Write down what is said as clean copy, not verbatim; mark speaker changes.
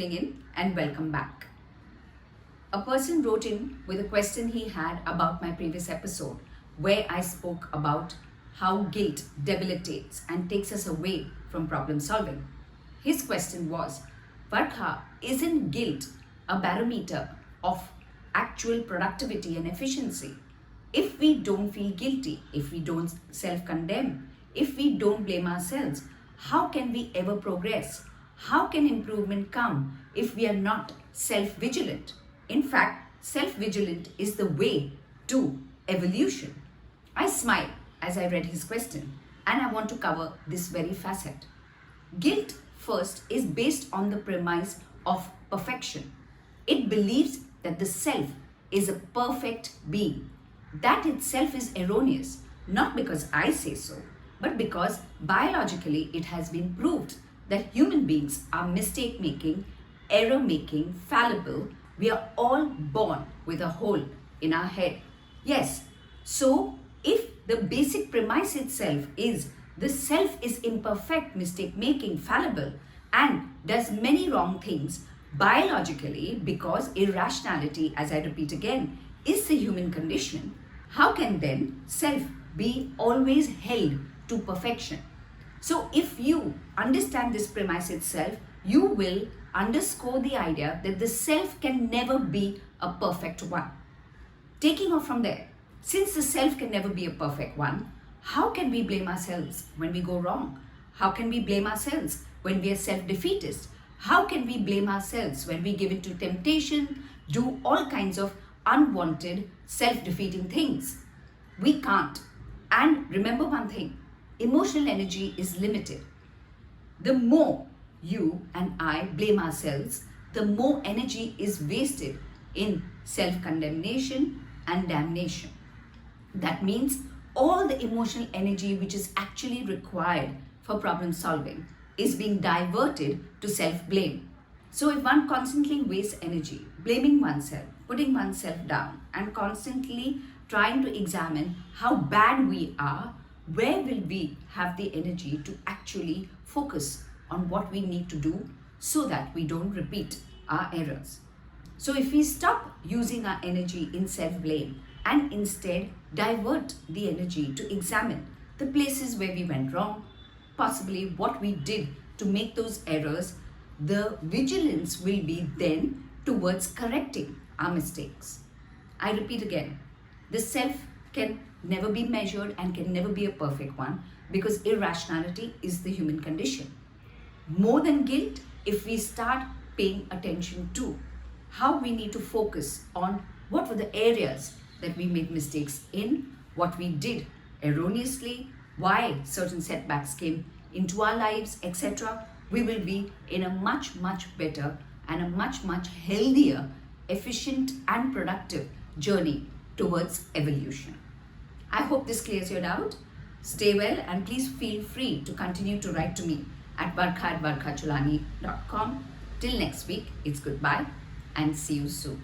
Speaker 1: tuning in and welcome back. A person wrote in with a question he had about my previous episode where I spoke about how guilt debilitates and takes us away from problem solving. His question was, Varkha, isn't guilt a barometer of actual productivity and efficiency? If we don't feel guilty, if we don't self-condemn, if we don't blame ourselves, how can we ever progress? How can improvement come if we are not self-vigilant? In fact, self-vigilant is the way to evolution. I smiled as I read his question, and I want to cover this very facet. Guilt, first, is based on the premise of perfection. It believes that the self is a perfect being. That itself is erroneous, not because I say so, but because biologically it has been proved that human beings are mistake-making, error-making, fallible. We are all born with a hole in our head. Yes, so if the basic premise itself is the self is imperfect, mistake-making, fallible, and does many wrong things biologically, because irrationality, as I repeat again, is the human condition, how can then self be always held to perfection? So if you understand this premise itself, you will underscore the idea that the self can never be a perfect one. Taking off from there, since the self can never be a perfect one, how can we blame ourselves when we go wrong? How can we blame ourselves when we are self-defeatist? How can we blame ourselves when we give in to temptation, do all kinds of unwanted, self-defeating things? We can't. And remember one thing, emotional energy is limited. The more you and I blame ourselves, the more energy is wasted in self-condemnation and damnation. That means all the emotional energy which is actually required for problem solving is being diverted to self-blame. So if one constantly wastes energy blaming oneself, putting oneself down, and constantly trying to examine how bad we are, where will we have the energy to actually focus on what we need to do so that we don't repeat our errors? So if we stop using our energy in self-blame and instead divert the energy to examine the places where we went wrong, possibly what we did to make those errors, the vigilance will be then towards correcting our mistakes. I repeat again, the self can never be measured and can never be a perfect one because irrationality is the human condition. More than guilt, if we start paying attention to how we need to focus on what were the areas that we made mistakes in, what we did erroneously, why certain setbacks came into our lives, etc., we will be in a much, much better and a much, much healthier, efficient and productive journey towards evolution. I hope this clears your doubt. Stay well and please feel free to continue to write to me at varkha@varkhacholani.com. Till next week, it's goodbye and see you soon.